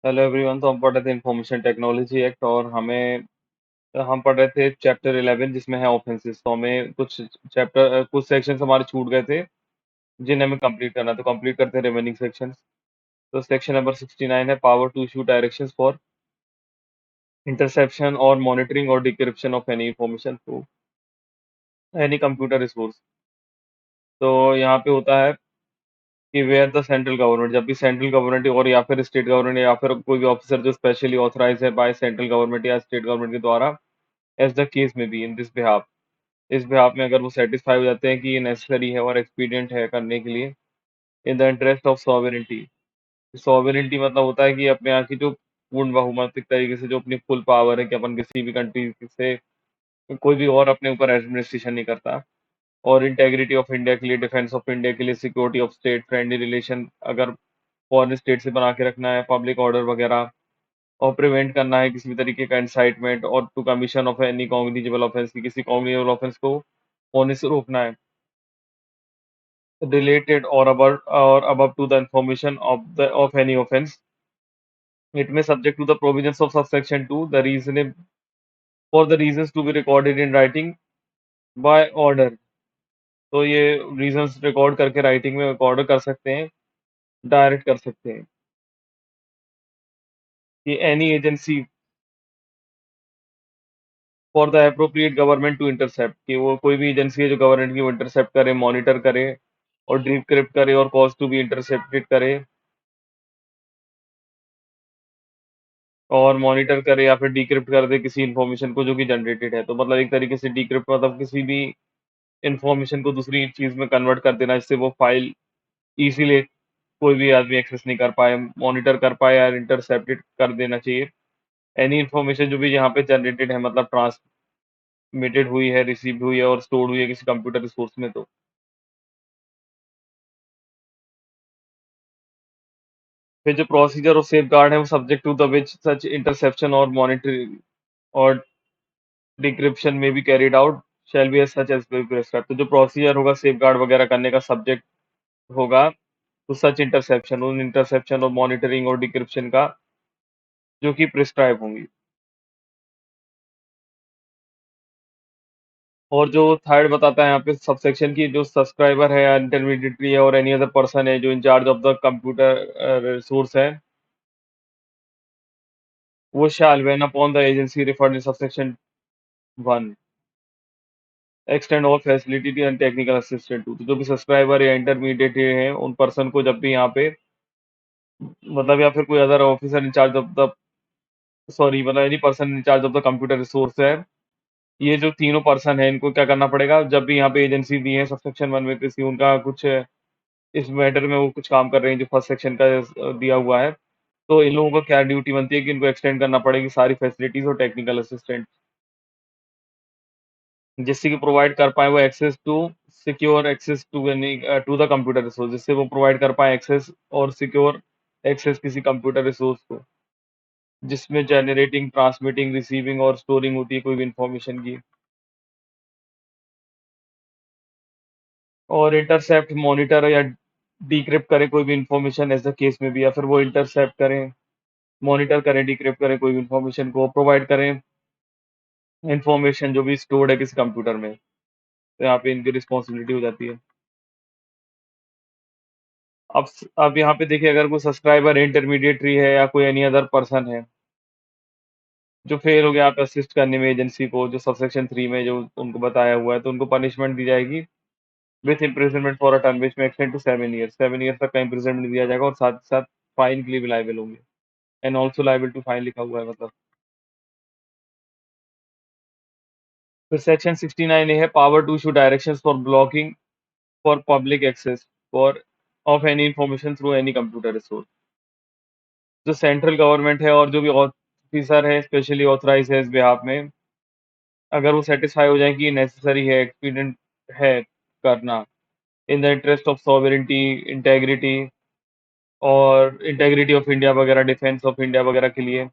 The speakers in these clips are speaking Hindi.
Hello everyone. तो हम पढ़ रहे थे इंफॉर्मेशन टेक्नोलॉजी एक्ट और हम पढ़ रहे थे चैप्टर 11 जिसमें है ऑफेंसेस। तो हमें कुछ सेक्शंस हमारे छूट गए थे जिन्हें हमें कंप्लीट करना। तो कंप्लीट करते हैं रिमेनिंग सेक्शंस। तो सेक्शन नंबर 69 है power to issue directions for interception और मॉनिटरिंग और decryption of any information through any computer resource. तो यहाँ पे होता है कि वेयर द सेंट्रल गवर्नमेंट, जब भी सेंट्रल गवर्नमेंट और या फिर स्टेट गवर्नमेंट या फिर कोई भी ऑफिसर जो स्पेशली ऑथराइज है बाय सेंट्रल गवर्नमेंट या स्टेट गवर्नमेंट के द्वारा, एज द केस में बी इन दिस बिहाफ, इस बिहाफ में अगर वो सेटिस्फाई हो जाते हैं कि ये नेसेसरी है और एक्सपीडियंट है करने के लिए in the interest of sovereignty. Sovereignty मतलब होता है कि अपने यहाँ की जो पूर्ण बहुमतिक तरीके से जो अपनी फुल पावर है कि अपन किसी भी कंट्री से कोई भी और अपने ऊपर एडमिनिस्ट्रेशन नहीं करता। और इंटेग्रिटी ऑफ इंडिया के लिए, डिफेंस ऑफ इंडिया के लिए, security of state, friendly relation अगर फॉरेन स्टेट से बना के रखना है, पब्लिक ऑर्डर वगैरह, और प्रिवेंट करना है किसी भी तरीके का इंसाइटमेंट, और to commission of any cognizable offence, की किसी कॉग्निजेबल ऑफेंस को होने से रोकना है, related or above to the information of any offense. It may subject to the provisions of subsection 2 the reason for the reasons to be recorded in writing by order। तो ये रीजंस रिकॉर्ड करके राइटिंग में ऑर्डर कर सकते हैं, डायरेक्ट कर सकते हैं कि any agency for the appropriate government to intercept, कि वो कोई भी एजेंसी है जो गवर्नमेंट की वो इंटरसेप्ट करे, मॉनिटर करे और डिक्रिप्ट करे और कॉज टू बी इंटरसेप्टेड करे, और मॉनिटर करे या फिर डिक्रिप्ट कर दे किसी इंफॉर्मेशन को जो कि जनरेटेड है। तो मतलब एक तरीके से डिक्रिप्ट मतलब किसी भी इंफॉर्मेशन को दूसरी चीज में कन्वर्ट कर देना जिससे वो फाइल इजीली कोई भी आदमी एक्सेस नहीं कर पाए, मॉनिटर कर पाए या इंटरसेप्टेड कर देना चाहिए। एनी इंफॉर्मेशन जो भी यहाँ पे जनरेटेड है, मतलब ट्रांसमिटेड हुई है, रिसीव हुई है और स्टोर हुई है किसी कंप्यूटर रिसोर्स में। तो फिर जो प्रोसीजर और सेफ गार्ड है वो subject to the which such interception और मॉनिटरिंग और डिक्रिप्शन में भी carried out shall be as such as prescribe. तो जो प्रोसीजर होगा सेफ गार्ड वगैरह करने का सब्जेक्ट होगा तो सच इंटरसेप्शन, उन इंटरसेप्शन और मॉनिटरिंग और डिक्रिप्शन का जो कि प्रिस्क्राइब होंगी। और जो थर्ड बताता है यहाँ पे सबसेक्शन की, जो सब्सक्राइबर है या इंटरमीडिएटरी है और एनी अदर पर्सन है जो in charge of the computer resource है, वो shall when upon the agency referred in subsection 1 extend all facility and technical assistant to. तो जो भी सब्सक्राइबर या इंटरमीडिएट है उन पर्सन को जब भी यहाँ पे, मतलब या फिर कोई other officer in charge of the, sorry मतलब any person in charge of the computer resource है, ये जो तीनों पर्सन है इनको क्या करना पड़ेगा जब भी यहाँ पे एजेंसी दी है सबसेक्शन 1 में किसी उनका कुछ इस मैटर में वो कुछ काम कर रहे हैं जो फर्स्ट सेक्शन का दिया हुआ है, तो इन लोगों को क्या ड्यूटी बनती है कि इनको एक्सटेंड करना पड़ेगी सारी फैसिलिटीज और टेक्निकल असिस्टेंट, जिससे कि प्रोवाइड कर पाए वो access to secure access to any to the computer resource, जिससे वो प्रोवाइड कर पाए एक्सेस और सिक्योर एक्सेस किसी कंप्यूटर रिसोर्स को जिसमें जनरेटिंग, ट्रांसमिटिंग, रिसीविंग और स्टोरिंग होती है कोई भी इंफॉर्मेशन की। और इंटरसेप्ट, मॉनिटर या डिक्रिप्ट करे कोई भी इंफॉर्मेशन एज द केस में भी, या फिर वो इंटरसेप्ट करें, मॉनिटर करें, डिक्रिप्ट करें कोई भी इंफॉर्मेशन को, प्रोवाइड करें इंफॉर्मेशन जो भी स्टोर्ड है किसी कंप्यूटर में। तो यहाँ पे इनकी रिस्पॉन्सिबिलिटी हो जाती है। अब यहाँ पे देखिए, अगर कोई सब्सक्राइबर इंटरमीडिएटरी है या कोई एनी अदर पर्सन है जो फेल हो गया आप असिस्ट करने में एजेंसी को, जो सबसेक्शन 3 में जो उनको बताया हुआ है, तो उनको पनिशमेंट दी जाएगी with imprisonment for a term which में एक्सटेंड टू 7 ईयर। 7 ईयर तक का इम्प्रिजनमेंट दिया जाएगा और साथ ही साथ फाइन के लिए भी लायबल होंगे। And also liable to fine लिखा हुआ है मतलब। फिर सेक्शन 69 है power to issue directions for blocking for public access for of any information through any computer resource. जो सेंट्रल गवर्नमेंट है और जो भी ऑफिसर है स्पेशली ऑथराइज है इस बिहाफ में, अगर वो सेटिस्फाई हो जाए कि नेसेसरी है, एक्सपीडिएंट है करना in the interest of sovereignty, integrity और इंटेग्रिटी ऑफ इंडिया वगैरह, डिफेंस ऑफ इंडिया वगैरह के लिए,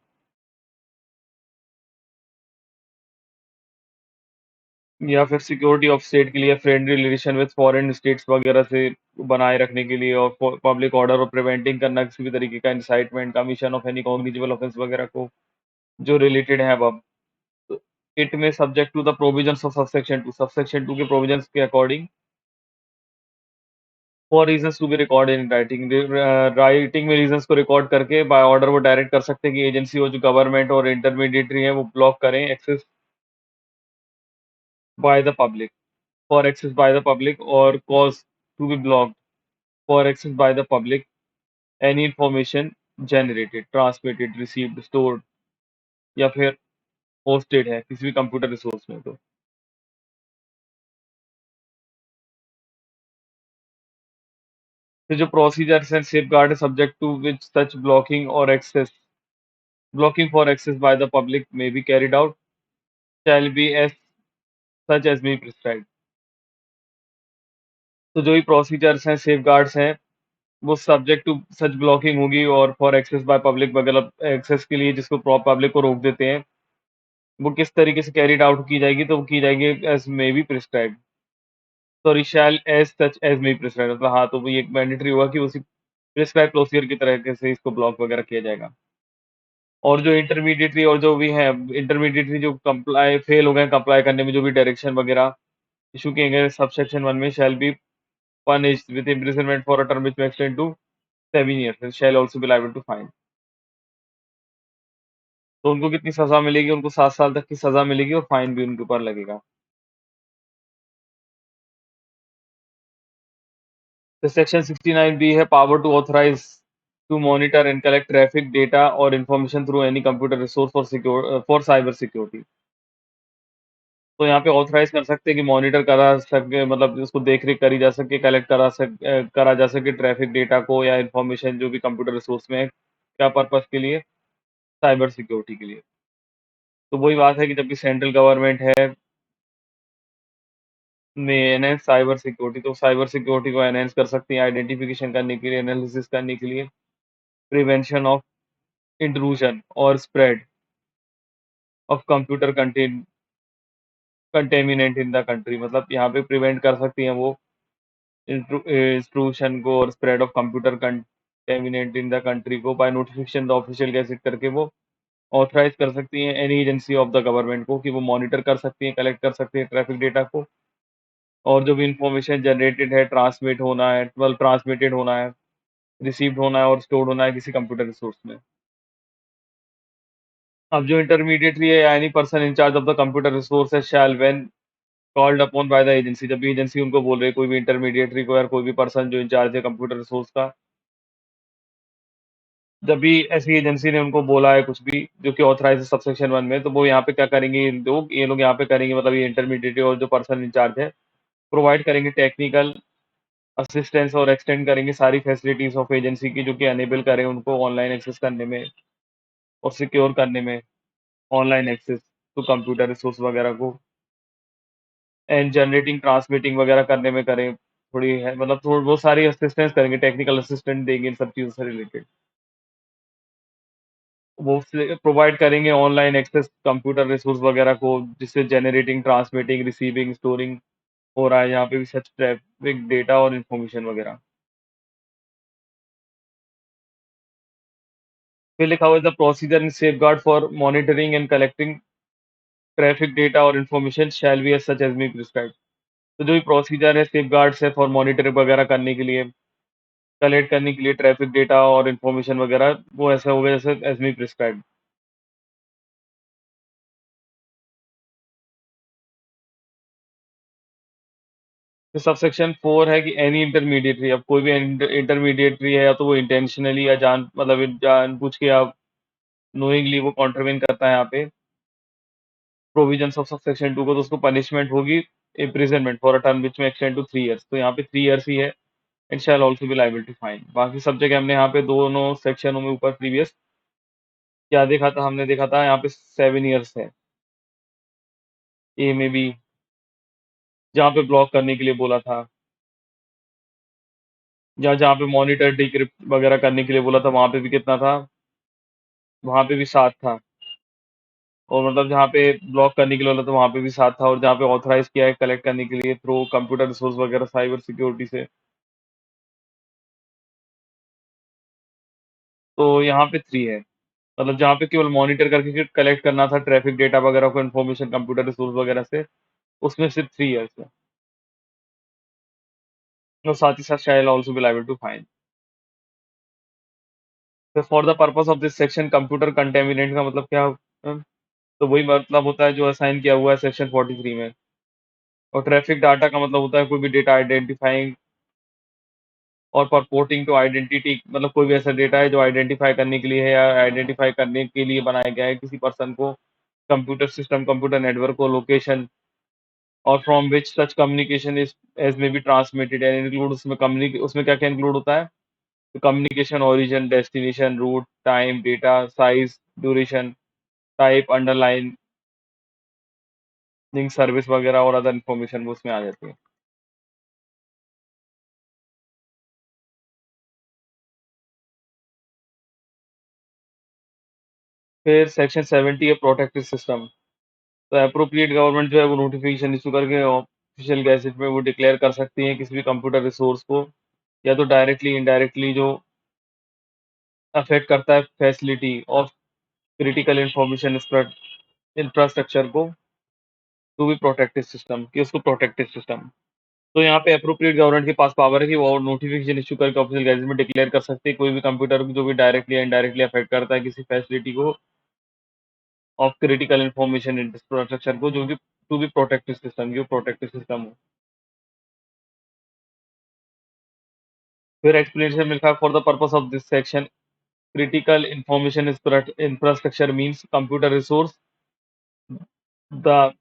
या फिर सिक्योरिटी ऑफ स्टेट के लिए friendly relation with foreign states वगैरह से बनाए रखने के लिए, और पब्लिक ऑर्डर और प्रिवेंटिंग करना किसी भी तरीके का incitement, commission of any cognizable offence वगैरह को जो रिलेटेड है अब। तो इट में subject to the provisions of subsection 2 के प्रोविजंस के according for reasons to be record in writing, writing में रीजंस को रिकॉर्ड करके बाय ऑर्डर वो डायरेक्ट कर सकते हैं कि एजेंसी और जो गवर्नमेंट और इंटरमीडिएटरी है वो ब्लॉक करें access by the public, for access by the public, और cause to be blocked for access by the public any information generated, transmitted, received, stored या फिर होस्टेड है किसी भी कंप्यूटर रिसोर्स में। तो जो procedures and safeguard subject to which such blocking for access by the public may be carried out shall be as such as may prescribed। तो जो भी प्रोसीजर्स हैं, सेफगार्ड्स हैं, वो सब्जेक्ट टू सच ब्लॉकिंग होगी, और फॉर एक्सेस बाय पब्लिक वगैरह एक्सेस के लिए जिसको पब्लिक को रोक देते हैं, वो किस तरीके से कैरिड आउट की जाएगी, तो वो की जाएगी as may be prescribe, sorry shall as such as may be prescribe, मतलब हाँ, तो वो ये मैंडेटरी हुआ कि उसी प्रिस्क्राइब प्रोसीजर की तरीके से इसको ब्लॉक वगैरह किया जाएगा। और जो इंटरमीडिएटरी और जो भी है इंटरमीडिएटरी जो कंप्लाई फेल हो गए कंप्लाई करने में, जो भी डायरेक्शन वगैरह इशू किए गए सबसेक्शन 1 में, shall B punished with imprisonment for a term which may extend to 7 years and shall also be liable to fine। तो उनको कितनी सजा मिलेगी? उनको 7 साल तक की सजा मिलेगी और फाइन भी उनके ऊपर लगेगा। तो सेक्शन 69 बी है power to authorise to monitor and collect traffic data और information through any computer resource for cyber security. तो यहाँ पे ऑथराइज कर सकते हैं कि मॉनिटर करा सके, मतलब उसको देख रेख करी जा सके, कलेक्ट करा जा सके ट्रैफिक डेटा को या इंफॉर्मेशन जो भी कंप्यूटर रिसोर्स में है, क्या पर्पज के लिए? साइबर सिक्योरिटी के लिए। तो वही बात है कि जब भी सेंट्रल गवर्नमेंट है में एनहेंस साइबर सिक्योरिटी, तो साइबर सिक्योरिटी को एनहेंस कर सकती है आइडेंटिफिकेशन करने के लिए, एनालिसिस करने के लिए, प्रिवेंशन ऑफ इंट्रूजन और spread of computer contaminant in the country, मतलब यहाँ पे प्रिवेंट कर सकती हैं वो इंट्रूशन को और spread of computer contaminant in the country को by notification the official gazette करके वो ऑथराइज कर सकती हैं any agency of the government को कि वो मॉनिटर कर सकती है, कलेक्ट कर सकती है ट्रैफिक डेटा को, और जो भी इंफॉर्मेशन जनरेटेड है, ट्रांसमिटेड होना है, रिसीव्ड होना है और स्टोर्ड होना है किसी कंप्यूटर रिसोर्स में। अब जो इंटरमीडिएटरी है, any person in charge of the computer resource है shall when called upon by the agency, जब भी एजेंसी उनको बोल रही है, कोई भी इंटरमीडिएटरी को या कोई भी पर्सन जो इंचार्ज है कंप्यूटर रिसोर्स का, जब भी ऐसी एजेंसी ने उनको बोला है कुछ भी जो कि ऑथराइज है सबसेक्शन 1 में, तो वो यहाँ पे क्या करेंगे, ये लोग यहाँ पे करेंगे, मतलब ये इंटरमीडिएटरी और जो पर्सन इंचार्ज है, प्रोवाइड करेंगे टेक्निकल असिस्टेंस और एक्सटेंड करेंगे सारी फैसिलिटीज ऑफ एजेंसी की, जो कि अनेबल करें उनको ऑनलाइन एक्सेस करने में और सिक्योर करने में, online access to computer resource वगैरह को, एंड जनरेटिंग ट्रांसमिटिंग वगैरह करने में करें, थोड़ी है मतलब थोड़ी वो सारी असिस्टेंस करेंगे, टेक्निकल असिस्टेंट देंगे इन सब चीज़ों से रिलेटेड। वो प्रोवाइड करेंगे ऑनलाइन एक्सेस कंप्यूटर रिसोर्स वगैरह को, जिससे जनरेटिंग, ट्रांसमिटिंग, रिसीविंग, स्टोरिंग हो रहा है यहाँ पे भी सच ट्रैफिक डेटा और इन्फॉर्मेशन वगैरह। फिर लिखा हुआ है the procedure in safeguard for monitoring and collecting traffic data और information shall be as such as may prescribe. तो जो भी प्रोसीजर है सेफगार्ड्स है फॉर मॉनिटरिंग वगैरह करने के लिए, कलेक्ट करने के लिए ट्रैफिक डेटा और इन्फॉर्मेशन वगैरह, वो ऐसा होगा जैसे एज मी प्रिस्क्राइब। तो सबसेक्शन 4 है कि एनी इंटरमीडिएटरी, अब कोई भी इंटरमीडिएटरी है या तो वो इंटेंशनली या मतलब जानबूझ के या नोइंगली वो कॉन्ट्रवेन करता है यहाँ पे प्रोविजंस ऑफ सबसेक्शन 2 को, तो उसको पनिशमेंट होगी imprisonment for a term which में एक्सटेंड टू 3 इयर्स। तो यहाँ पे 3 इयर्स ही है, and shall also be liable to fine. बाकी सब जगह हमने यहाँ पे दोनों सेक्शनों में ऊपर प्रीवियस क्या देखा था, हमने देखा था यहाँ पे 7 इयर्स है ए में भी, जहाँ पे ब्लॉक करने के लिए बोला था, या जहाँ पे मॉनिटर डिक्रिप्ट वगैरह करने के लिए बोला था, वहां पे भी कितना था, वहां पे भी 7 था। और मतलब जहाँ पे ब्लॉक करने के लिए बोला तो वहाँ पे भी साथ था, और जहाँ पे ऑथराइज किया है कलेक्ट करने के लिए थ्रू कंप्यूटर रिसोर्स वगैरह साइबर सिक्योरिटी से, तो यहाँ पे 3 है। मतलब जहाँ पे केवल मॉनिटर करके कलेक्ट करना था ट्रैफिक डेटा वगैरह को, इन्फॉर्मेशन कंप्यूटर रिसोर्स वगैरह से, उसमें सिर्फ 3 है इसमें। और साथ ही साथ shall also be liable to fine. तो for the purpose of this section computer contaminant का मतलब क्या तो वही मतलब होता है जो असाइन किया हुआ है सेक्शन 43 में। और ट्रैफिक डाटा का मतलब होता है कोई भी डेटा आइडेंटिफाइंग और परपोर्टिंग टू आइडेंटिटी, मतलब कोई भी ऐसा डेटा है जो आइडेंटिफाई करने के लिए है या आइडेंटिफाई करने के लिए बनाया गया है किसी पर्सन को, कंप्यूटर सिस्टम, कंप्यूटर नेटवर्क को, लोकेशन, और from which such communication is as may be transmitted and include, उसमें क्या क्या इंक्लूड होता है, तो communication origin, destination, route, time, data size, duration, type, underlining service वगैरह और अदर इन्फॉर्मेशन वो उसमें आ जाती है। फिर सेक्शन 70 है प्रोटेक्टेड सिस्टम। तो एप्रोप्रिएट गवर्नमेंट जो है वो नोटिफिकेशन इशू करके ऑफिशियल गैजेट में वो डिक्लेयर कर सकती है किसी भी कंप्यूटर रिसोर्स को, या तो डायरेक्टली इनडायरेक्टली जो अफेक्ट करता है facility of critical information infrastructure को, टू बी प्रोटेक्टेड सिस्टम, कि उसको प्रोटेक्टेड सिस्टम। तो यहाँ पे अप्रोप्रिएट गवर्नमेंट के पास पावर है कि वो नोटिफिकेशन इशू करके ऑफिशियल गैजेट में डिक्लेयर कर सकते हैं कोई भी कंप्यूटर जो भी डायरेक्टली या इनडायरेक्टली अफेक्ट करता है किसी फैसिलिटी को ऑफ क्रिटिकल इंफॉर्मेशन इंफ्रास्ट्रक्चर को, जो कि टू बी प्रोटेक्टेड सिस्टम, जो प्रोटेक्टेड सिस्टम हो। फिर एक्सप्लेनेशन मिलता है for the purpose of this section critical information infrastructure means computer resource, the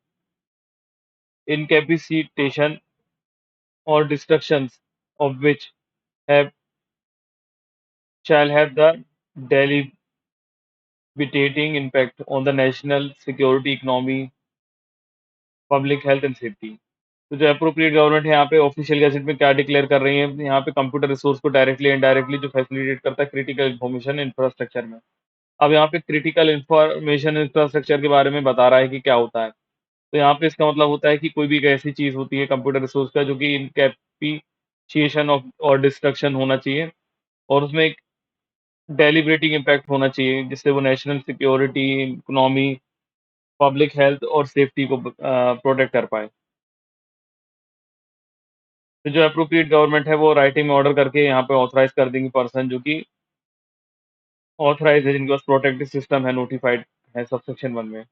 incapacitation or destructions of which have shall have the debilitating impact on the national security, economy, public health and safety। तो जो अप्रोप्रिएट गवर्नमेंट है यहाँ पे ऑफिशियल गैजेट में क्या डिक्लेयर कर रही है, यहाँ पे कंप्यूटर रिसोर्स को डायरेक्टली इनडायरेक्टली जो फैसिलिटेट करता है क्रिटिकल इंफॉर्मेशन इंफ्रास्ट्रक्चर में। अब यहाँ पे क्रिटिकल इंफॉर्मेशन इंफ्रास्ट्रक्चर के बारे में बता रहा है कि क्या होता है। तो यहाँ पे इसका मतलब होता है कि कोई भी एक ऐसी चीज होती है कंप्यूटर रिसोर्स का जो कि इनकैपिशिएशन ऑफ और डिस्ट्रक्शन होना चाहिए, और उसमें एक डेलिबरेटिंग इम्पैक्ट होना चाहिए जिससे वो national security, economy, public health और सेफ्टी को प्रोटेक्ट कर पाए। तो जो अप्रोप्रिएट गवर्नमेंट है वो राइटिंग में ऑर्डर करके यहाँ पे ऑथराइज कर देंगी पर्सन जो कि ऑथराइज है, जिनके पास प्रोटेक्टिव सिस्टम है, नोटिफाइड है सब सेक्शन 1 में।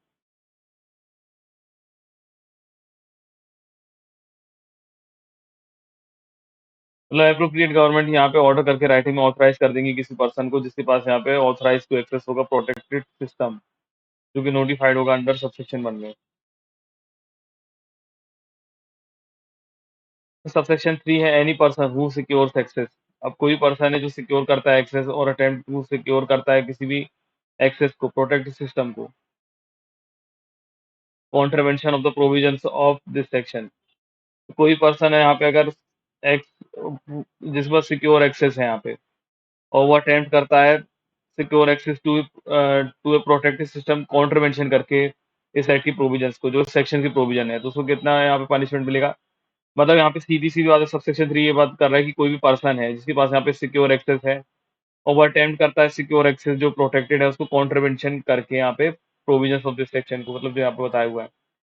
मतलब अप्रोप्रिएट गवर्नमेंट यहाँ पे ऑर्डर करके राइटिंग में ऑथराइज कर देंगी किसी पर्सन को जिसके पास यहाँ पे ऑथराइज टू एक्सेस होगा प्रोटेक्टेड सिस्टम, जो कि नोटिफाइड होगा अंडर सबसेक्शन 1 में। सबसेक्शन 3 है any person who secures access. अब कोई पर्सन है जो सिक्योर करता है एक्सेस और अटेम्प्ट टू सिक्योर करता है किसी भी एक्सेस को, प्रोटेक्टेड सिस्टम को, contravention of the provisions of this section. कोई पर्सन है यहाँ पे अगर एक्स जिस पर सिक्योर एक्सेस है यहाँ पे, और वो अटेम्प्ट करता है secure access to a protected system contravention करके इस एक्ट की प्रोविजंस को, जो सेक्शन की प्रोविजन है, तो उसको कितना यहाँ पे पनिशमेंट मिलेगा। मतलब यहाँ पे सीधी-सीधी बात है, सबसेक्शन 3 ये बात कर रहा है कि कोई भी पर्सन है जिसके पास यहाँ पे सिक्योर एक्सेस है और वो अटेम्प्ट करता है सिक्योर एक्सेस जो प्रोटेक्टेड है उसको कॉन्ट्रवेंशन करके यहाँ पे प्रोविजंस ऑफ दिस सेक्शन को, मतलब जो यहाँ पे बताया हुआ है,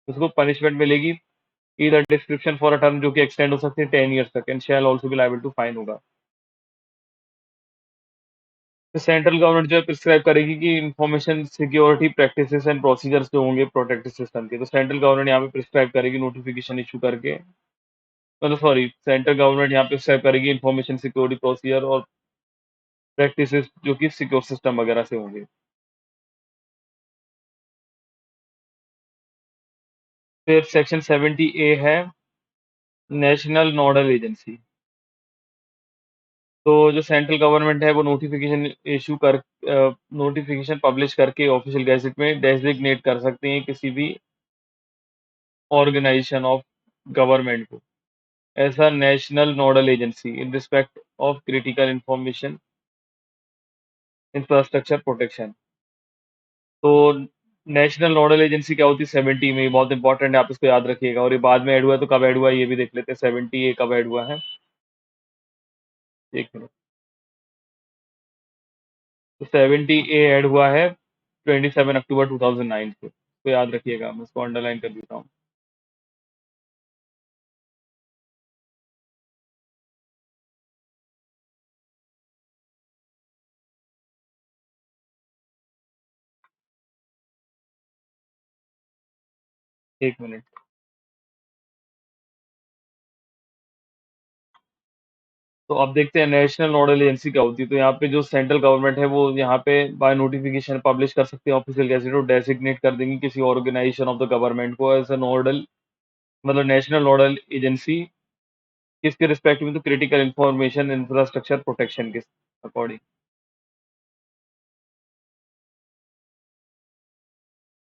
उसको पनिशमेंट मिलेगी either description for a term जो कि एक्सटेंड हो सकती है 10 ईयर्स तक, and shall also be liable to fine होगा। तो सेंट्रल गवर्नमेंट जो है प्रिस्क्राइब करेगी कि information security practices and procedures जो होंगे प्रोटेक्टेड सिस्टम के, तो सेंट्रल गवर्नमेंट यहाँ पे प्रिस्क्राइब करेगी नोटिफिकेशन इशू करके, मतलब सॉरी सेंट्रल गवर्नमेंट यहाँ पे प्रिस्क्राइब करेगी इंफॉर्मेशन सिक्योरिटी प्रोसीजर और प्रैक्टिसेस जो कि सिक्योर सिस्टम वगैरह से होंगे। फिर सेक्शन 70A है नेशनल नोडल एजेंसी। तो जो सेंट्रल गवर्नमेंट है वो नोटिफिकेशन पब्लिश करके ऑफिशियल गैजेट में डेजिग्नेट कर सकते हैं किसी भी ऑर्गेनाइजेशन ऑफ गवर्नमेंट को ऐसा national nodal agency in respect of critical information infrastructure protection. तो नेशनल नोडल एजेंसी क्या होती है 70 में, ये बहुत इंपॉर्टेंट है, आप इसको याद रखिएगा। और ये बाद में ऐड हुआ है, तो कब ऐड हुआ है ये भी देख लेते हैं। 70 ये कब ऐड हुआ है, एक मिनट। तो 70 ए ऐड हुआ है 27 अक्टूबर 2009 को, तो याद रखिएगा, मैं इसको अंडरलाइन कर देता हूँ। एक मिनट। तो अब देखते हैं नेशनल नोडल एजेंसी क्या होती है। तो यहाँ पे जो सेंट्रल गवर्नमेंट है वो यहाँ पे बाय नोटिफिकेशन पब्लिश कर सकती है ऑफिशियल गैजेट, और डेजिग्नेट कर देंगी किसी ऑर्गेनाइजेशन ऑफ द गवर्नमेंट को एज अ नोडल, मतलब नेशनल नोडल एजेंसी, किसके रिस्पेक्ट में, तो क्रिटिकल इंफॉर्मेशन इंफ्रास्ट्रक्चर प्रोटेक्शन के अकॉर्डिंग।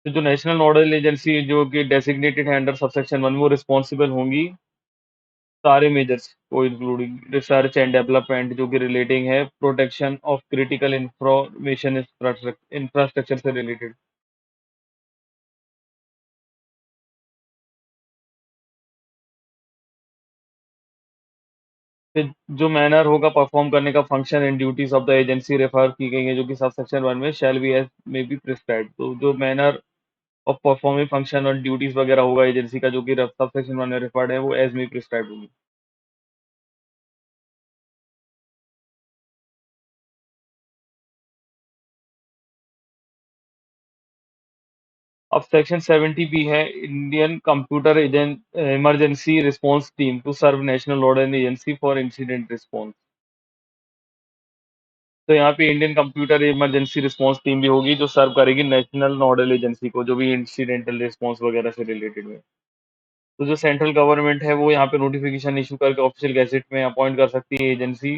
तो जो नेशनल नोडल एजेंसी जो कि डेजिग्नेटेड है अंडर सबसेक्शन 1, वो रिस्पॉन्सिबल होंगी सारे मेजर्स को इंक्लूडिंग रिसर्च एंड डेवलपमेंट जो कि रिलेटिंग है protection of critical information infrastructure से रिलेटेड। फिर जो मैनर होगा परफॉर्म करने का function and duties of the agency refer की गई है जो कि सब सेक्शन 1 में shall be as may be prescribe. तो जो मैनर ऑफ परफॉर्मिंग फंक्शन और ड्यूटीज वगैरह होगा एजेंसी का जो कि सब सेक्शन 1 में रेफर्ड है, वो एज मे प्रिस्क्राइब होगी। अब सेक्शन 70 भी है, Indian computer agent emergency response team to serve national nodal agency for incident response. तो यहाँ पे Indian computer emergency response team भी होगी जो सर्व करेगी नेशनल नोडल एजेंसी को, जो भी इंसिडेंटल रिस्पांस वगैरह से रिलेटेड है। तो जो सेंट्रल गवर्नमेंट है वो यहाँ पे नोटिफिकेशन इशू करके ऑफिशियल गैजेट में अपॉइंट कर सकती है एजेंसी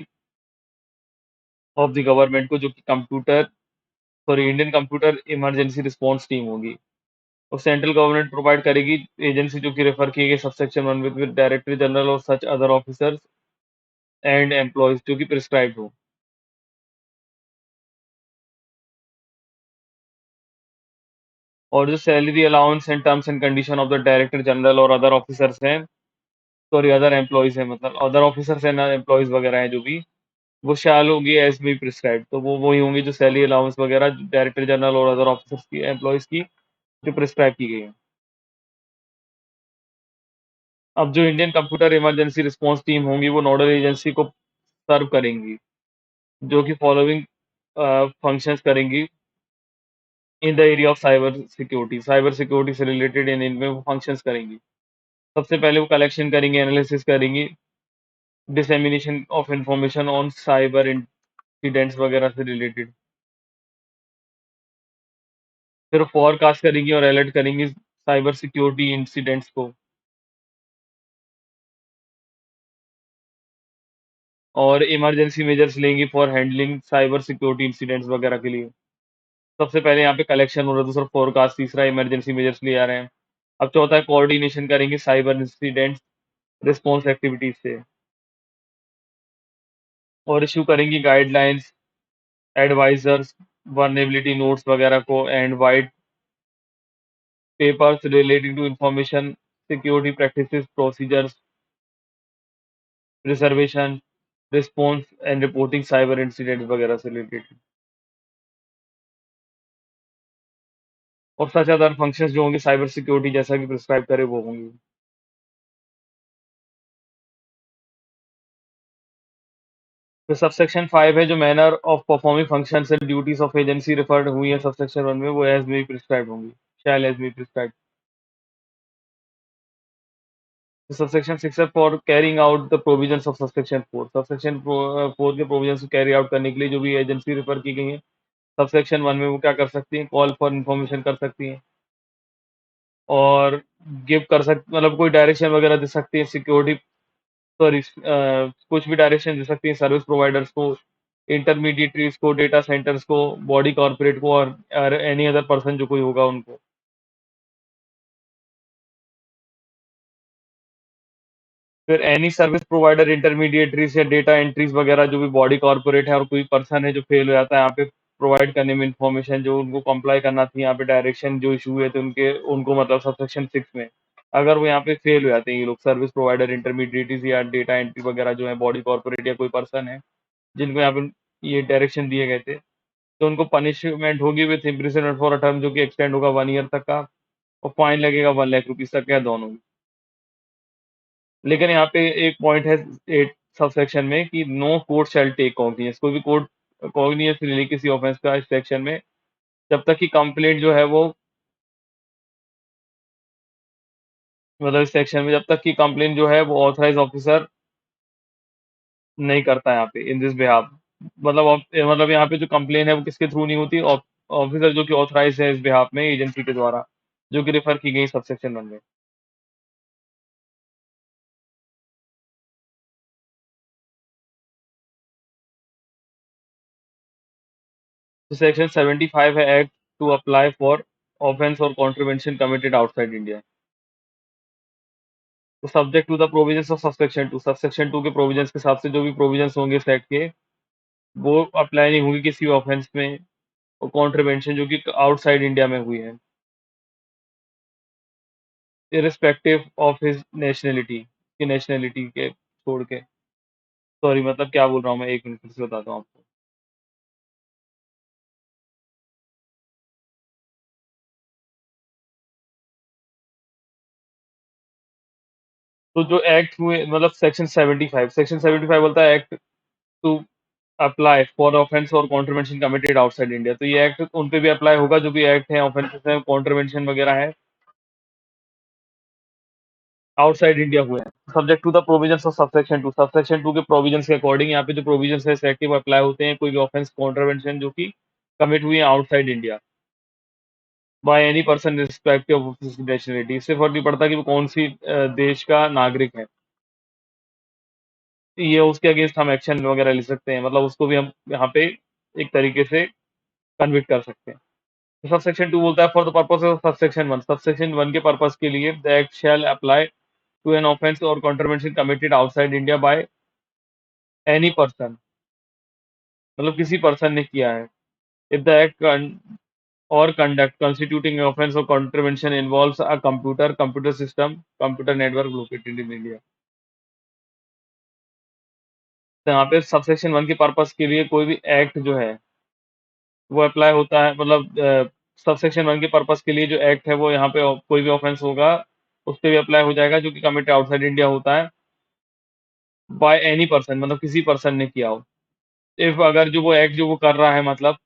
ऑफ द गवर्नमेंट को, जो कि computer sorry Indian computer emergency response team होगी। और सेंट्रल गवर्नमेंट प्रोवाइड करेगी एजेंसी जो कि रेफर किए गए सबसेक्शन 1 विद डायरेक्टर जनरल और such other officers and employees जो कि प्रिस्क्राइब्ड हो। और जो salary allowance and terms and condition of the director general और अदर ऑफिसर्स हैं, सॉरी अदर एम्प्लॉयज हैं, मतलब अदर ऑफिसर्स एंड एम्प्लॉयज वगैरह हैं जो भी, वो शैल होगी एज बी प्रिस्क्राइब। तो वो वही होंगी जो सैलरी अलाउंस वगैरह डायरेक्टर जनरल और अदर ऑफिसर्स की एम्प्लॉयज की जो प्रिस्क्राइब की गई है। अब जो Indian computer emergency response team होंगी वो नोडल एजेंसी को सर्व करेंगी, जो कि फॉलोइंग फंक्शंस करेंगी in the area of cyber security से रिलेटेड इन इनमें वो फंक्शंस करेंगी। सबसे पहले वो कलेक्शन करेंगी, एनालिसिस करेंगी, dissemination of information on cyber incidents वगैरह से रिलेटेड। फिर फोरकास्ट करेंगी और अलर्ट करेंगी साइबर सिक्योरिटी इंसिडेंट्स को, और इमरजेंसी मेजर्स लेंगी for handling cyber security incidents वगैरह के लिए। सबसे पहले यहाँ पे कलेक्शन हो रहा है, दूसरा फोरकास्ट, तीसरा इमरजेंसी मेजर्स लिए जा रहे हैं। अब चौथा है कोऑर्डिनेशन करेंगे साइबर इंसिडेंट्स रिस्पॉन्स एक्टिविटीज से, और इशू करेंगी गाइडलाइंस, एडवाइजर्स, वल्नरेबिलिटी नोट्स वगैरह को, and white papers relating to information security practices, procedures, reservation, response and reporting cyber incident वगैरह से रिलेटेड। और सच अदर फंक्शंस जो होंगे साइबर सिक्योरिटी जैसा कि प्रिस्क्राइब करे वो होंगी। फिर सबसेक्शन 5 है जो manner of performing functions and duties of agency referred हुई है सबसेक्शन 1 में, वो एज मे प्रिस्क्राइब होंगी, shall as may prescribe. Subsection 6 है for carrying out the provisions of subsection 4। Subsection 4 के प्रोविजंस को कैरी आउट करने के लिए जो भी एजेंसी रेफर की गई है सबसेक्शन 1 में, वो क्या कर सकती हैं, कॉल फॉर इन्फॉर्मेशन कर सकती हैं, और गिव कर सकती, मतलब कोई डायरेक्शन वगैरह दे सकती है सिक्योरिटी, सॉरी कुछ भी डायरेक्शन दे सकती है सर्विस प्रोवाइडर्स को, इंटरमीडिएटरीज को, डेटा सेंटर्स को, बॉडी कॉर्पोरेट को, और एनी अदर पर्सन जो कोई होगा उनको। फिर एनी सर्विस प्रोवाइडर इंटरमीडिएटरीज या डेटा एंट्रीज वगैरह जो भी बॉडी कॉर्पोरेट है और कोई पर्सन है जो फेल हो जाता है यहाँ पे, प्रोवाइड करने में इन्फॉर्मेशन जो उनको कंप्लाई करना थी, यहाँ पे डायरेक्शन जो इशू हुए थे उनके उनको मतलब सबसेक्शन 6 में, अगर वो यहाँ पे फेल हो जाते हैं ये लोग सर्विस प्रोवाइडर, इंटरमीडिएटरीज या डेटा एंट्री वगैरह जो है बॉडी कॉर्पोरेट या कोई पर्सन है जिनको यहाँ पे ये डायरेक्शन दिए गए थे, तो उनको पनिशमेंट होगी with imprisonment for a term जो कि एक्सटेंड होगा 1 ईयर तक का, और फाइन लगेगा 1 लाख रुपीज तक का दोनों। लेकिन यहाँ पे एक पॉइंट है 8 सबसेक्शन में कि no court shall take cognizance, कोई भी कोर्ट कॉग्निजेंस नहीं ले किसी ऑफेंस का इस सेक्शन में, जब तक कि कंप्लेंट जो है वो मतलब इस सेक्शन में जब तक कि कंप्लेंट जो है वो ऑथराइज ऑफिसर नहीं करता है यहाँ पे इन दिस बिहाफ। मतलब यहाँ पे जो कंप्लेन है वो किसके थ्रू नहीं होती, ऑफिसर जो कि ऑथराइज है इस बिहाफ में एजेंसी के द्वारा, जो कि रेफर की गई सबसेक्शन 1 में। तो सेक्शन 75 है act to apply for offence और कॉन्ट्रीवेंशन कमिटेड आउटसाइड इंडिया। तो subject to the provisions of subsection 2, subsection 2 के प्रोविजंस के हिसाब से जो भी प्रोविजंस होंगे इस एक्ट के वो अप्लाई नहीं होंगे किसी ऑफेंस में और कॉन्ट्रीवेंशन जो कि आउटसाइड इंडिया में हुई है, इरिस्पेक्टिव ऑफ हिज नेशनलिटी, की नेशनलिटी के छोड़ के। सॉरी मतलब क्या बोल रहा हूँ मैं, 1 मिनट फिर से बताता हूँ आपको। तो जो एक्ट हुए मतलब सेक्शन 75 बोलता है act to apply for offence और कॉन्ट्रीवेंशन कमिटेड आउटसाइड इंडिया, तो ये एक्ट उन पे भी अप्लाई होगा जो भी एक्ट है ऑफेंसेस है कॉन्ट्रीवेंशन वगैरह है आउटसाइड इंडिया हुए हैं, subject to the provisions of subsection 2 के प्रोविजंस के अकॉर्डिंग यहाँ पे जो प्रोविजंस है इस एक्ट के वो अप्लाई होते हैं कोई भी ऑफेंस कॉन्ट्रीवेंशन जो कि कमिट हुई है outside India by any person respective of his nationality. इससे फर्क नहीं पड़ता कि वो कौन सी देश का नागरिक है, ये उसके अगेंस्ट हम एक्शन वगैरह ले सकते हैं, मतलब उसको भी हम यहाँ पे एक तरीके से कन्विक्ट कर सकते हैं। तो सबसेक्शन 2 बोलता है for the purpose of subsection 1, subsection 1 के पर्पस के लिए the act shall apply to an offence और contravention committed outside India by any person, मतलब किसी पर्सन ने किया है, इफ द एक्ट और conduct constituting an offense or contravention involves a computer system, computer network located in India। तो यहाँ पे सबसेक्शन 1 के पर्पस के लिए कोई भी एक्ट जो है वो अप्लाई होता है, मतलब सबसेक्शन 1 के पर्पस के लिए जो एक्ट है वो यहाँ पे कोई भी ऑफेंस होगा उस पे भी अप्लाई हो जाएगा जो कि कमिटेड आउटसाइड इंडिया होता है बाय एनी पर्सन, मतलब किसी पर्सन ने किया हो। इफ अगर जो वो एक्ट जो वो कर रहा है मतलब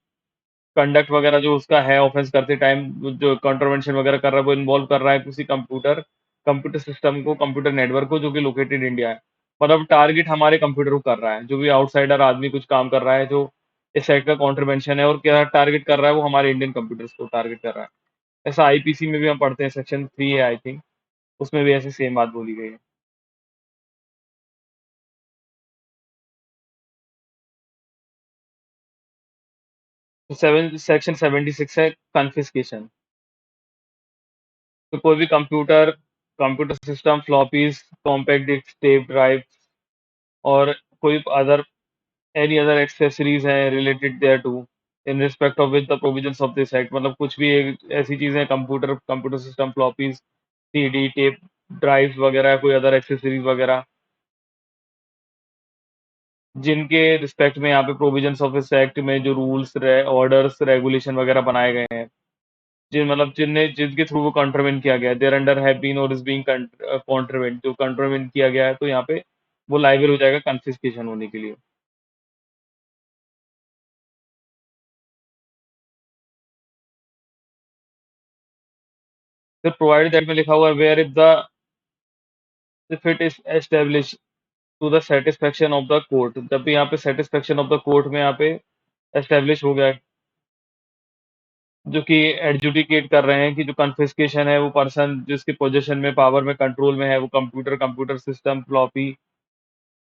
कंडक्ट वगैरह जो उसका है ऑफेंस करते टाइम जो कॉन्ट्रोवेंशन वगैरह कर रहा है वो इन्वॉल्व कर रहा है किसी कंप्यूटर सिस्टम को, कंप्यूटर नेटवर्क को जो कि लोकेटेड इंडिया है, मतलब टारगेट हमारे कंप्यूटर को कर रहा है, जो भी आउटसाइडर आदमी कुछ काम कर रहा है जो इस साइड का कॉन्ट्रीवेंशन है और क्या टारगेट कर रहा है वो हमारे इंडियन कंप्यूटर्स को टारगेट कर रहा है। ऐसा आईपीसी में भी हम पढ़ते हैं, सेक्शन 3 है आई थिंक, उसमें भी ऐसी सेम बात बोली गई है। तो सेक्शन 76 है कन्फिस्केशन। तो कोई भी computer computer system floppies compact disc tape drive और कोई अदर एनी अदर एक्सेसरीज हैं related thereto in respect of with the provisions of this act, मतलब कुछ भी ऐसी चीजें computer computer system floppies CD tape drives वगैरह कोई अदर एक्सेसरीज वगैरह जिनके रिस्पेक्ट में यहाँ पे प्रोविजंस ऑफ इस एक्ट में जो रूल्स ऑर्डर्स रेगुलेशन वगैरह बनाए गए हैं, जिनके थ्रू वो कॉन्ट्रीवेंट किया गया है, देयर अंडर हैव बीन और इज बीइंग कॉन्ट्रीवेंट, जो कॉन्ट्रीवेंट किया गया है तो यहाँ पे वो लाइबल हो जाएगा कन्फिस्केशन होने के लिए। फिर प्रोवाइडेड दैट में लिखा हुआ है where if it is establish to the satisfaction of the court, जब भी यहाँ पे सेटिस्फेक्शन ऑफ द कोर्ट में यहाँ पे एस्टेब्लिश हो गया है, जो कि एडजुडिकेट कर रहे हैं कि जो कन्फिस्केशन है वो पर्सन जिसके पोजीशन में पावर में कंट्रोल में है वो computer system floppy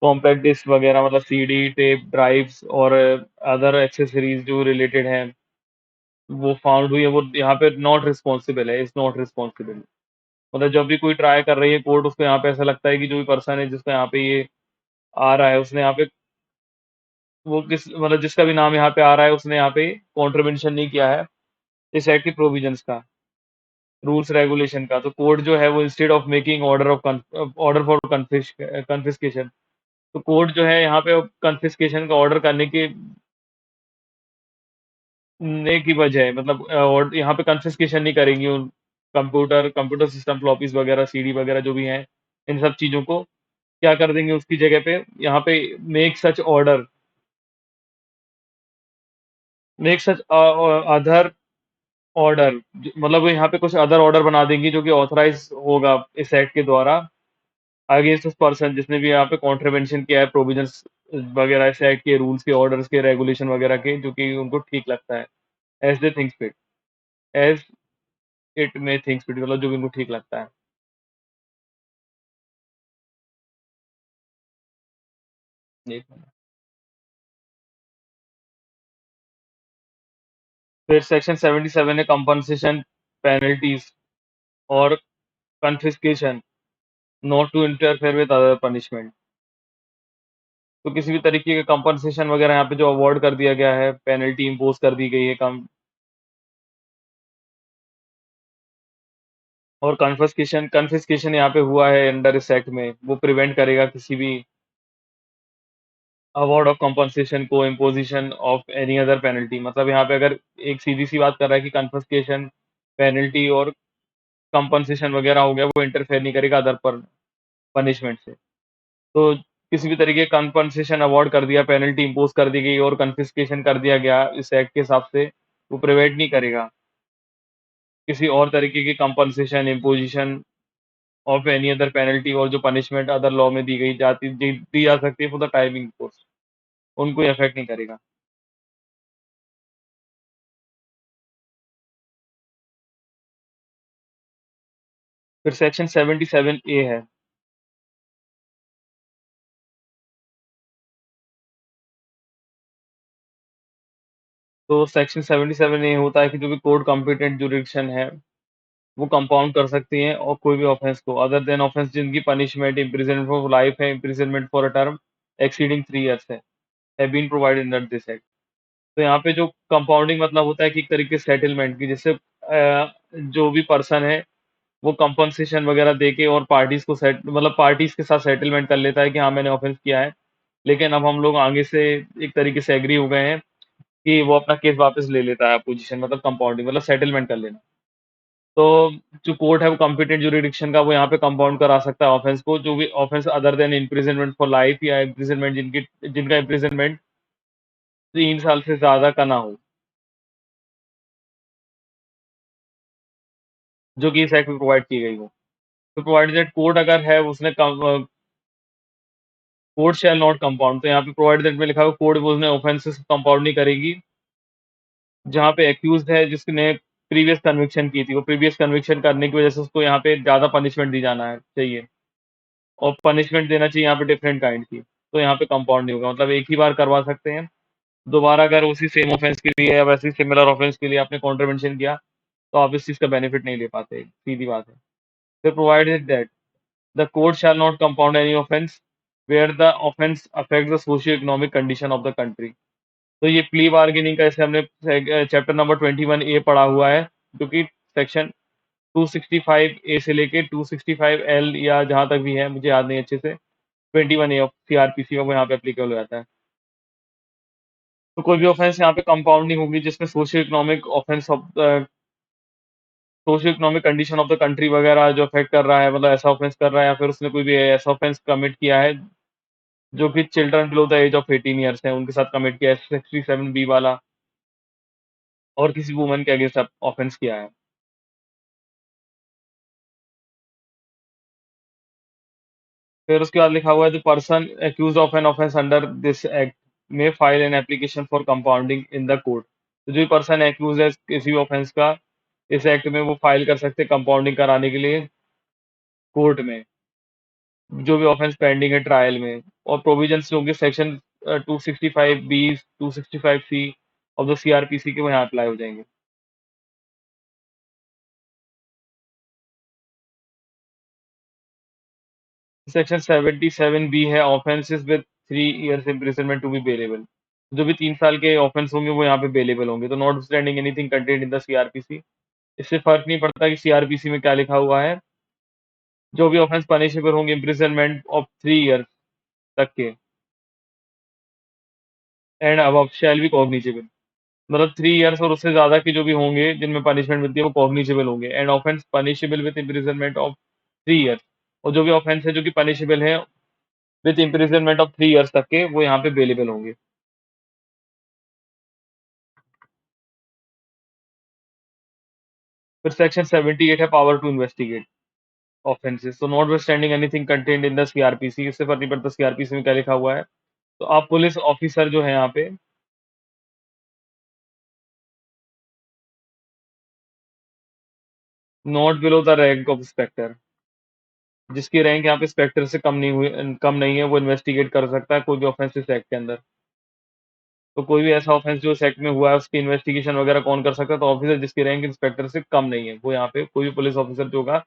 compact disk वगैरह मतलब सीडी टेप ड्राइव्स और अदर एक्सेसरीज जो रिलेटेड हैं वो फाउंड हुई है, वो यहाँ पे नॉट रिस्पॉन्सिबल है, इज नॉट रिस्पॉन्सिबल। मतलब जब भी कोई ट्राई कर रही है कोर्ट उसको यहाँ पे ऐसा लगता है कि जो भी पर्सन है जिसका यहाँ पे ये आ रहा है उसने यहाँ पे वो किस मतलब जिसका भी नाम यहाँ पे आ रहा है उसने यहाँ पे कॉन्ट्रीब्यूशन नहीं किया है इस एक्ट की प्रोविजंस का, रूल्स रेगुलेशन का। तो कोर्ट जो है वो instead of making order for confiscation, तो कोर्ट जो है यहाँ पे कन्फिस्केशन का ऑर्डर करने की वजह है, मतलब और यहाँ पे कन्फिस्केशन नहीं करेंगी उन कंप्यूटर सिस्टम फ्लॉपीज वगैरह सीडी वगैरह जो भी हैं, इन सब चीजों को क्या कर देंगे उसकी जगह पे यहाँ पे make such order, make such other order, मतलब वो यहाँ पे कुछ अदर ऑर्डर बना देंगी जो कि ऑथराइज होगा इस एक्ट के द्वारा अगेंस्ट उस पर्सन जिसने भी यहाँ पे कॉन्ट्रीवेंशन किया है प्रोविजंस वगैरह इस एक्ट के, रूल्स के, ऑर्डर्स के, रेगुलेशन वगैरह के, जो कि उनको ठीक लगता है, as they thinks fit, as it may thinks fit, मतलब जो भी उनको ठीक लगता है। ये फिर सेक्शन 77 है कंपनसेशन पेनल्टीज और confiscation not to interfere with other punishment, तो किसी भी तरीके का कंपनसेशन वगैरह यहाँ पे जो अवॉर्ड कर दिया गया है, पेनल्टी इम्पोज कर दी गई है कम, और कन्फिस्केशन कन्फिस्केशन यहाँ पे हुआ है अंडर इस एक्ट में, वो प्रिवेंट करेगा किसी भी अवॉर्ड ऑफ कंपनसेशन को imposition of any other penalty, मतलब यहाँ पे अगर एक सीधी सी बात कर रहा है कि कन्फिस्केशन पेनल्टी और कंपनसेशन वगैरह हो गया वो इंटरफेयर नहीं करेगा अदर पर पनिशमेंट से। तो किसी भी तरीके कंपनसेशन अवॉर्ड कर दिया, पेनल्टी इम्पोज कर दी गई और कन्फिस्केशन कर दिया गया इस एक्ट के हिसाब से, वो प्रिवेंट नहीं करेगा किसी और तरीके की compensation imposition of any other penalty, और जो पनिशमेंट अदर लॉ में दी जा सकती है फॉर द टाइमिंग कोर्स, उनको अफेक्ट नहीं करेगा। फिर सेक्शन 77A है। तो सेक्शन 77A होता है कि जो भी कोर्ट कॉम्पिटेंट जुरिडिक्शन है वो कंपाउंड कर सकती हैं और कोई भी ऑफेंस को, अदर देन ऑफेंस जिनकी पनिशमेंट इम्प्रिजनमेंट फॉर लाइफ है, imprisonment for a term exceeding 3 years है been provided under this act. तो यहाँ पे जो कंपाउंडिंग मतलब होता है कि एक तरीके से सेटलमेंट की, जिससे जो भी पर्सन है वो कंपनसेशन वगैरह देके और पार्टीज को सेट मतलब पार्टीज के साथ सेटलमेंट कर लेता है कि हाँ मैंने ऑफेंस किया है, लेकिन अब हम लोग आगे से एक तरीके से एग्री हो गए हैं कि वो अपना केस वापस ले लेता है, अपोजिशन मतलब कंपाउंडिंग मतलब सेटलमेंट कर लेना। तो जो कोर्ट है वो कॉम्पिटेंट जुरिडिक्शन का वो यहाँ पे कंपाउंड करा सकता है ऑफेंस को, जो भी offence other than imprisonment for life या इम्प्रिजनमेंट जिनका इम्प्रिजनमेंट 3 साल से ज्यादा का ना हो, जो कि इस एक्ट में प्रोवाइड की गई हो। तो प्रोवाइडेड दैट कोर्ट अगर है उसने कोर्ट शैल नॉट कंपाउंड, तो यहाँ पे प्रोवाइडेड दैट में लिखा हुआ कोर्ट वो उसने ऑफेंसेस कंपाउंड नहीं करेगी जहाँ पे एक्यूज्ड है जिसने प्रीवियस कन्विक्शन की थी, वो प्रीवियस कन्विक्शन करने की वजह से उसको यहाँ पे ज्यादा पनिशमेंट दी जाना है चाहिए, और पनिशमेंट देना चाहिए यहाँ पे डिफरेंट काइंड की, तो यहाँ पे कंपाउंड नहीं होगा, मतलब एक ही बार करवा सकते हैं। दोबारा अगर उसी सेम ऑफेंस के लिए या वैसे सिमिलर ऑफेंस के लिए आपने कॉन्ट्रीवेंशन किया तो आप इस चीज का बेनिफिट नहीं ले पाते, सीधी बात है। फिर provided that the court shall not compound any offence where the offence affect the socio economic condition of the country. तो ये प्ली बार्गेनिंग का जैसे हमने चैप्टर नंबर 21A पढ़ा हुआ है, जो कि सेक्शन 265A से लेके 265L या जहां तक भी है मुझे याद नहीं अच्छे से, 21A ऑफ सीआरपीसी का वो यहाँ पे एप्लीकेबल हो जाता है। तो कोई भी ऑफेंस यहाँ पे कंपाउंड नहीं होगी जिसमें socio economic condition of the country वगैरह जो अफेक्ट कर रहा है, मतलब ऐसा ऑफेंस कर रहा है या फिर उसने कोई भी ऐसा ऑफेंस कमिट किया है जो कि children below the age of 18 years है उनके साथ कमिट किया है, 67B वाला, और किसी वुमन के अगेंस्ट ऑफेंस किया है। फिर उसके बाद लिखा हुआ है the person accused of an offence under this act में file an application for compounding in the court, तो जो पर्सन एक्यूज है किसी भी ऑफेंस का इस एक्ट में वो फाइल कर सकते हैं कंपाउंडिंग कराने के लिए कोर्ट में, जो भी ऑफेंस पेंडिंग है ट्रायल में, और प्रोविजंस होंगे section 265B 265C of the CrPC के वो यहाँ अप्लाई हो जाएंगे। सेक्शन 77B है offences with 3 years imprisonment to be bailable, जो भी 3 साल के ऑफेंस होंगे वो यहाँ पे बेलेबल होंगे। तो not standing anything contained in the CrPC, इससे फ़र्क नहीं पड़ता कि सीआरपीसी में क्या लिखा हुआ है। जो भी ऑफेंस पनिशेबल होंगे इम्प्रिजनमेंट ऑफ 3 ईयर्स तक के and above shall be cognizable. मतलब 3 इयर्स और उससे ज़्यादा के जो भी होंगे जिनमें पनिशमेंट मिलती है वो कॉग्निजेबल होंगे and offence punishable with imprisonment of 3 years. और जो भी ऑफेंस है जो कि पनिशेबल है विद इम्प्रिजनमेंट ऑफ 3 इयर्स तक के वो यहाँ पे बेलेबल होंगे। फिर सेक्शन 78 है पावर टू इन्वेस्टिगेट ऑफेंसेस। तो not standing anything contained in the CrPC, इससे फर्क नहीं पड़ता सीआरपीसी में क्या लिखा हुआ है। तो आप पुलिस ऑफिसर जो है यहाँ पे not below the rank of inspector, जिसकी रैंक यहाँ पे इंस्पेक्टर से कम नहीं है वो इन्वेस्टिगेट कर सकता है कोई भी ऑफेंस इस एक्ट के अंदर। तो कोई भी ऐसा ऑफेंस जो सेक्ट में हुआ है उसकी इन्वेस्टिगेशन वगैरह कौन कर सकता है? तो ऑफिसर जिसकी रैंक इंस्पेक्टर से कम नहीं है वो यहाँ पे कोई भी पुलिस ऑफिसर जो होगा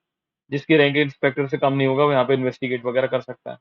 जिसकी रैंक इंस्पेक्टर से कम नहीं होगा वो यहाँ पे इन्वेस्टिगेट वगैरह कर सकता है।